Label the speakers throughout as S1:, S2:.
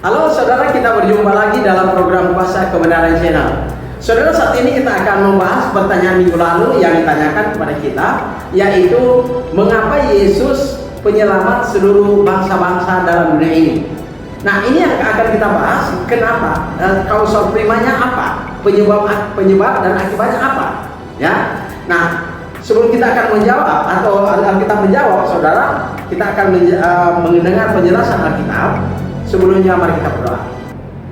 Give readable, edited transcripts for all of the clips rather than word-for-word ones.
S1: Halo saudara, kita berjumpa lagi dalam program Kuasa Kebenaran Channel. Saudara, saat ini kita akan membahas pertanyaan minggu lalu yang ditanyakan kepada kita, yaitu mengapa Yesus penyelamat seluruh bangsa-bangsa dalam dunia ini. Nah, ini yang akan kita bahas. Kenapa? Kausal primanya apa? Penyebab dan akibatnya apa? Ya. Nah, sebelum kita akan menjawab atau kita menjawab, saudara, kita akan mendengar penjelasan Alkitab. Sebelumnya mari kita berdoa.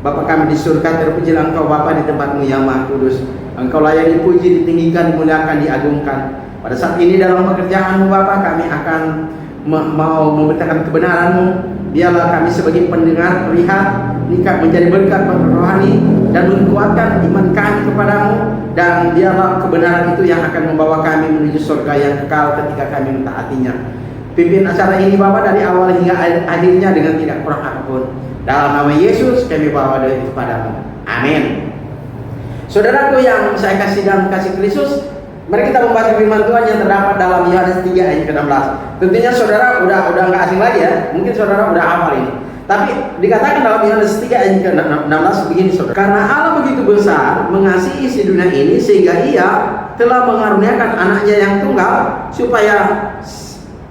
S1: Bapa kami di surga, terpujilah Engkau Bapa di tempatmu yang maha kudus. Engkau layak dipuji, ditinggikan, dimuliakan, diagungkan. Pada saat ini dalam pekerjaanmu Bapa, kami akan mau memberitakan kebenaranmu. Biarlah kami sebagai pendengar melihat nikah menjadi berkat rohani dan menguatkan iman kami kepadamu, dan biarlah kebenaran itu yang akan membawa kami menuju surga yang kekal ketika kami mentaatinya. Pimpin acara ini Bapak dari awal hingga akhirnya dengan tidak kurang apapun. Dalam nama Yesus kami bawa doa itu kepadamu. Amin. Saudaraku yang saya kasih dan kasih Kristus, mari kita membaca firman Tuhan yang terdapat dalam Yohanes 3 ayat ke-16. Tentunya saudara udah nggak asing lagi ya. Mungkin saudara udah hafal ini. Tapi dikatakan dalam Yohanes 3 ayat ke-16 begini saudara. Karena Allah begitu besar mengasihi isi dunia ini sehingga Ia telah mengaruniakan anaknya yang tunggal supaya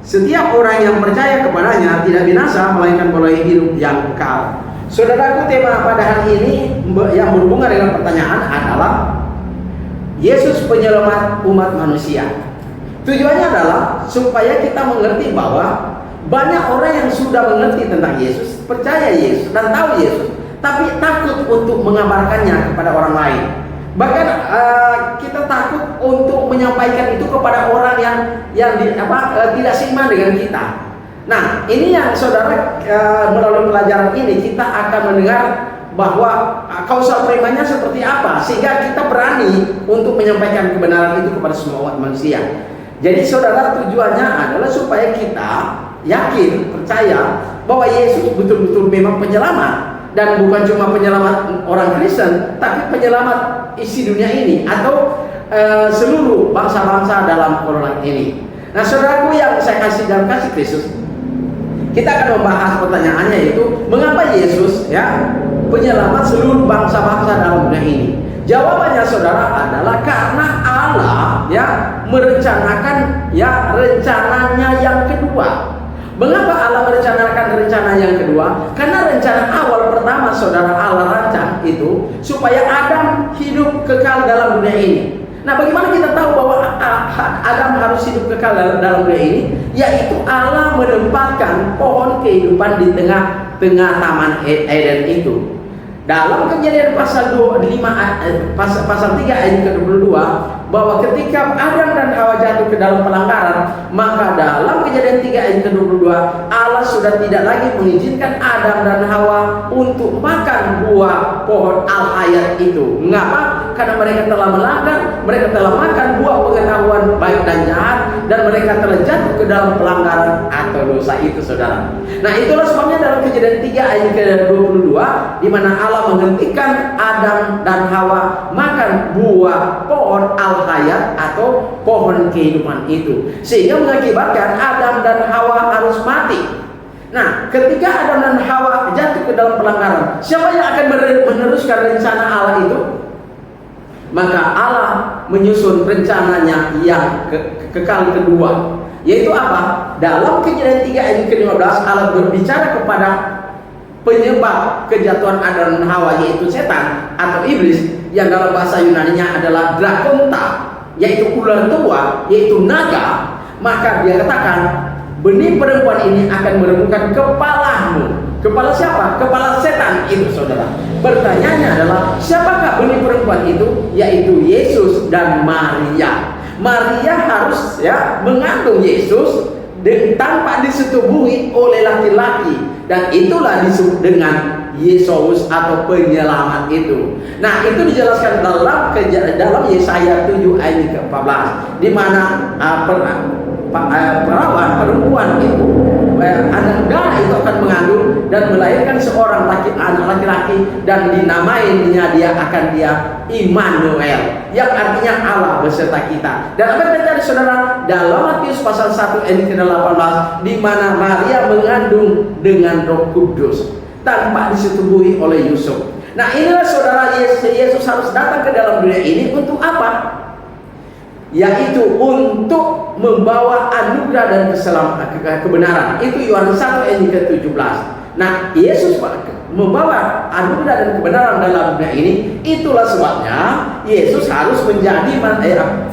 S1: setiap orang yang percaya kepadanya tidak binasa melainkan boleh hidup yang kekal. Saudaraku, tema pada hari ini yang berhubungan dengan pertanyaan adalah Yesus penyelamat umat manusia. Tujuannya adalah supaya kita mengerti bahwa banyak orang yang sudah mengerti tentang Yesus, percaya Yesus dan tahu Yesus, tapi takut untuk mengabarkannya kepada orang lain. Bahkan kita takut untuk menyampaikan itu kepada orang yang tidak seiman dengan kita. Nah, ini yang saudara melalui pelajaran ini kita akan mendengar bahwa kausal primanya seperti apa, sehingga kita berani untuk menyampaikan kebenaran itu kepada semua umat manusia. Jadi saudara, tujuannya adalah supaya kita yakin, percaya bahwa Yesus betul-betul memang penyelamat. Dan bukan cuma penyelamat orang Kristen, tapi penyelamat isi dunia ini atau seluruh bangsa-bangsa dalam kolam ini. Nah, saudaraku yang saya kasih dalam kasih Kristus, kita akan membahas pertanyaannya, yaitu mengapa Yesus penyelamat seluruh bangsa-bangsa dalam dunia ini. Jawabannya saudara adalah karena Allah merencanakan rencananya yang kedua. Mengapa Allah merencanakan rencana yang kedua? Karena rencana awal pertama saudara Allah rancang itu supaya Adam hidup kekal dalam dunia ini. Nah, bagaimana kita tahu bahwa Adam harus hidup kekal dalam dunia ini? Yaitu Allah menempatkan pohon kehidupan di tengah-tengah taman Eden itu. Dalam Kejadian pasal 3 ayat ke-22, bahwa ketika Adam dan Hawa jatuh ke dalam pelanggaran, maka dalam Kejadian 3 ayat ke-22 Allah sudah tidak lagi mengizinkan Adam dan Hawa untuk makan buah pohon al-hayat itu. Mengapa? Karena mereka telah melanggar, mereka telah makan buah pengetahuan baik dan jahat, dan mereka telah jatuh ke dalam pelanggaran atau dosa itu saudara. Nah, itulah sebabnya dalam Kejadian 3 ayat ke-22 di mana Allah menghentikan Adam dan Hawa makan buah pohon al-hayat atau pohon kehidupan itu, sehingga mengakibatkan Adam dan Hawa harus mati. Nah, ketika Adam dan Hawa jatuh ke dalam pelanggaran, siapa yang akan meneruskan rencana Allah itu? Maka Allah menyusun rencananya yang kekal kedua, yaitu apa? Dalam Kejadian 3 ayat ke-15 Allah berbicara kepada penyebab kejatuhan Adam dan Hawa, yaitu setan atau iblis, yang dalam bahasa Yunaninya adalah drakonta, yaitu ular tua, yaitu naga. Maka dia katakan, benih perempuan ini akan meremukkan kepalamu. Kepala siapa? Kepala setan itu saudara. Pertanyaannya adalah, siapakah benih perempuan itu? Yaitu Yesus dan Maria. Maria harus mengandung Yesus tanpa disetubuhi oleh laki-laki, dan itulah disebut dengan Yesus atau penyelamat itu. Nah, itu dijelaskan dalam Yesaya 7 ayat ke-14, di mana perawan perempuan itu anak darah itu akan mengandung dan melahirkan seorang anak laki-laki, dan dinamainya dia Immanuel, yang artinya Allah beserta kita. Dan apa yang terjadi saudara dalam Matius pasal 1 ayat ke-18, di mana Maria mengandung dengan Roh Kudus. tanpa disetubuhi oleh Yusuf. Nah, inilah saudara, Yesus harus datang ke dalam dunia ini untuk apa? Yaitu untuk membawa anugerah dan kebenaran. Itu Yohanes 1 ayat ke-17. Nah, Yesus membawa anugerah dan kebenaran dalam dunia ini. Itulah sebabnya Yesus harus menjadi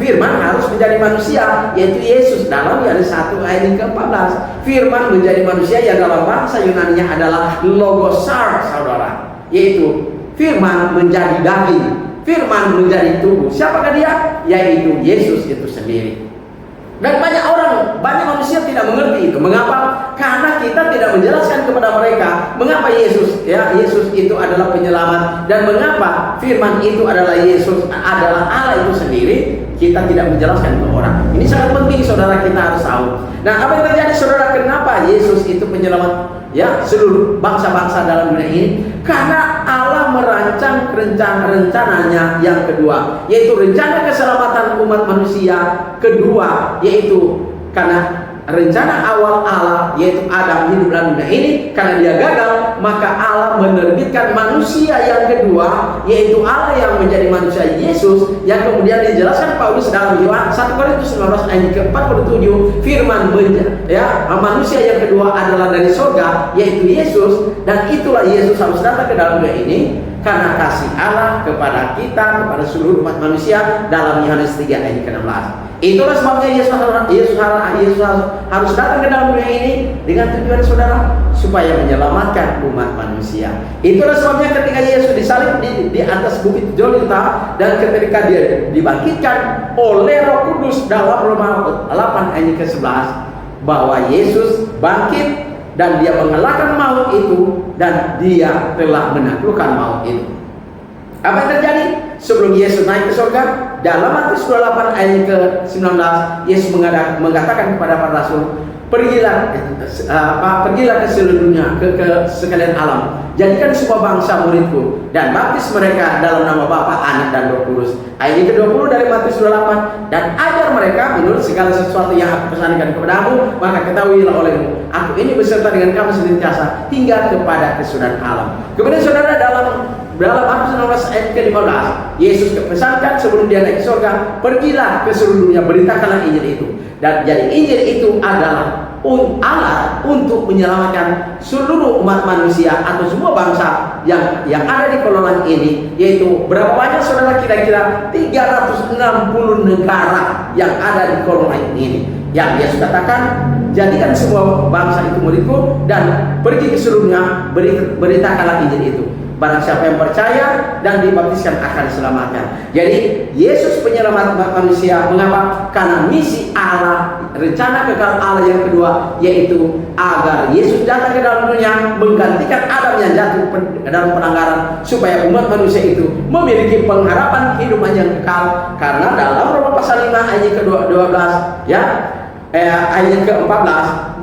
S1: firman harus menjadi manusia, yaitu Yesus dalam Yohanes 1 ayat ke-14. Firman menjadi manusia yang dalam bahasa Yunani-nya adalah logosar, saudara, yaitu firman menjadi daging, firman menjadi tubuh. Siapakah dia? Yaitu Yesus itu sendiri. Dan banyak manusia tidak mengerti itu. Mengapa? Karena kita tidak menjelaskan kepada mereka mengapa Yesus itu adalah penyelamat, dan mengapa firman itu adalah Yesus, adalah Allah itu sendiri. Kita tidak menjelaskan ke orang. Ini sangat penting, saudara, kita harus tahu. Nah, apa yang terjadi, saudara? Kenapa Yesus itu penyelamat seluruh bangsa-bangsa dalam dunia ini? Karena Allah merancang rencananya yang kedua, yaitu rencana keselamatan umat manusia kedua, yaitu karena rencana awal Allah, yaitu Adam hidup dalam dunia ini, karena dia gagal, maka Allah menerbitkan manusia yang kedua, yaitu Allah yang menjadi manusia, Yesus, yang kemudian dijelaskan Paulus dalam 1 Korintus 15 ayat ke-47, firman manusia yang kedua adalah dari surga, yaitu Yesus, dan itulah Yesus harus datang ke dalam dunia ini karena kasih Allah kepada kita, kepada seluruh umat manusia dalam Yohanes 3 ayat ke-16. Itulah sebabnya Yesus harus datang ke dalam dunia ini dengan tujuan, saudara, supaya menyelamatkan umat manusia. Itulah sebabnya ketika Yesus disalib di atas bukit Golgota, dan ketika dia dibangkitkan oleh Roh Kudus dalam Roma 8 ayat ke-11, bahwa Yesus bangkit dan dia mengalahkan maut itu, dan dia telah menaklukkan maut itu. Apa yang terjadi sebelum Yesus naik ke surga? Dalam Matius 28 ayat ke-19, Yesus mengatakan kepada para rasul, pergilah ke seluruh dunia, ke sekalian alam, jadikan semua bangsa muridku, dan baptis mereka dalam nama Bapa, Anak, dan Roh Kudus. Ayat ke-20 dari Matius 28, dan ajar mereka menurut segala sesuatu yang aku pesankan kepadamu, maka ketahuilah olehmu, aku ini beserta dengan kamu senantiasa hingga kepada kesudahan alam. Kemudian, saudara, dalam Markus 16 ayat ke-15, Yesus pesankan sebelum dia naik ke surga, pergilah ke seluruh dunia, beritakanlah Injil itu. Dan jadi Injil itu adalah alat untuk menyelamatkan seluruh umat manusia atau semua bangsa yang ada di kolonial ini. Yaitu berapa banyak, saudara? Kira-kira 360 negara yang ada di kolonial ini. Yang Yesus katakan, jadikan semua bangsa itu muridku, dan pergi ke seluruhnya, beritakanlah Injil itu. Barang siapa yang percaya dan dibaptiskan akan diselamatkan. Jadi Yesus penyelamat manusia. Mengapa? Karena misi Allah, rencana kekal Allah yang kedua, yaitu agar Yesus datang ke dalam dunia, menggantikan Adam yang jatuh dalam pelanggaran, supaya umat manusia itu memiliki pengharapan kehidupan yang kekal. Karena dalam Roma pasal 5 ayat ke-12 ayat ke-14,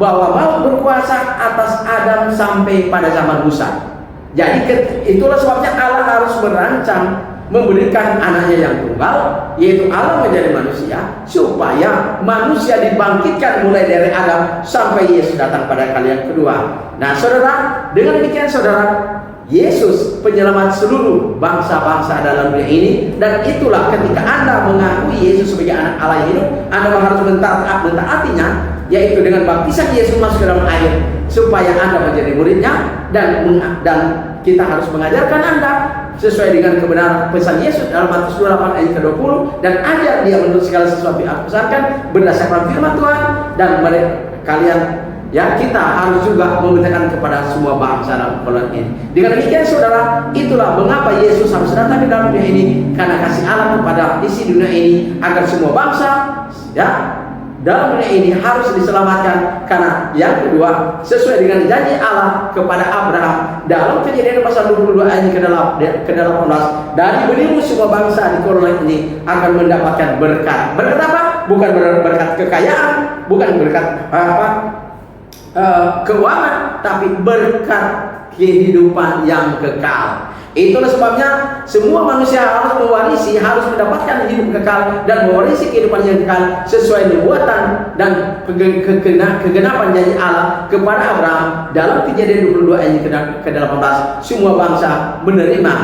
S1: bahwa maut berkuasa atas Adam sampai pada zaman Musa. Jadi itulah sebabnya Allah harus merancang memberikan anaknya yang tunggal, yaitu Allah menjadi manusia, supaya manusia dibangkitkan mulai dari Adam sampai Yesus datang pada kali yang kedua. Nah, saudara, dengan demikian, saudara, Yesus penyelamat seluruh bangsa-bangsa dalam dunia ini. Dan itulah ketika Anda mengakui Yesus sebagai anak Allah yang hidup, Anda harus mentaatinya, yaitu dengan baptisan Yesus masuk ke dalam air, supaya Anda menjadi muridnya, dan kita harus mengajarkan Anda sesuai dengan kebenaran pesan Yesus dalam Matius 28 ayat ke-20, dan ajar dia menurut segala sesuatu yang aku pesankan berdasarkan firman Tuhan. Dan kita harus juga memberitakan kepada semua bangsa dalam kolonial ini. Dengan demikian, saudara, itulah mengapa Yesus harus datang ke dalam dunia ini, karena kasih Allah kepada isi dunia ini, agar semua bangsa dalam dunia ini harus diselamatkan. Karena yang kedua, sesuai dengan janji Allah kepada Abraham dalam Kejadian pasal 22 ayat ke-18, dari berimu semua bangsa di kolonial ini akan mendapatkan berkat. Berkat apa? Bukan berkat kekayaan, bukan berkat keuangan, tapi berkat kehidupan yang kekal. Itulah sebabnya semua manusia harus mewarisi, harus mendapatkan hidup kekal dan mewarisi kehidupan yang kekal sesuai nubuatan dan kegenapan janji Allah kepada Abraham dalam Kejadian 22 ayat ke-18. Semua bangsa menerima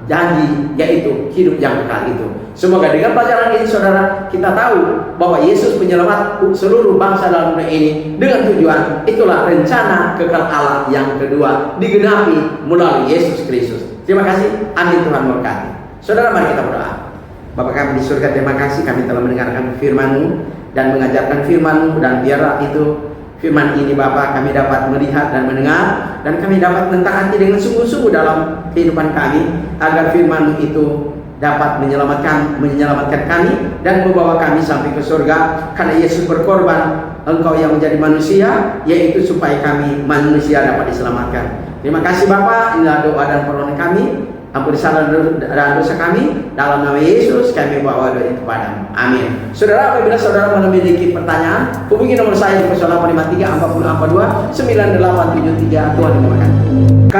S1: janji, yaitu hidup yang kekal itu. Semoga dengan pelajaran ini saudara, kita tahu bahwa Yesus penyelamat seluruh bangsa dalam dunia ini dengan tujuan itulah rencana kekal Allah yang kedua digenapi melalui Yesus Kristus. Terima kasih. Amin. Tuhan memberkati. Saudara, mari kita berdoa. Bapa kami di surga, terima kasih kami telah mendengarkan firman-Mu dan mengajarkan firman-Mu, dan biarlah itu firman ini Bapa kami dapat melihat dan mendengar, dan kami dapat mentaati dengan sungguh-sungguh dalam kehidupan kami, agar firman-Mu itu dapat menyelamatkan kami dan membawa kami sampai ke surga. Karena Yesus berkorban, Engkau yang menjadi manusia, yaitu supaya kami manusia dapat diselamatkan. Terima kasih Bapa. Inilah doa dan permohonan kami. Ampuni salah dan dosa kami. Dalam nama Yesus kami bawa doa itu kepadamu. Amin. Saudara, apabila saudara memiliki pertanyaan, hubungi nomor saya di 0853 40 42 9873. Tuhan memberkati.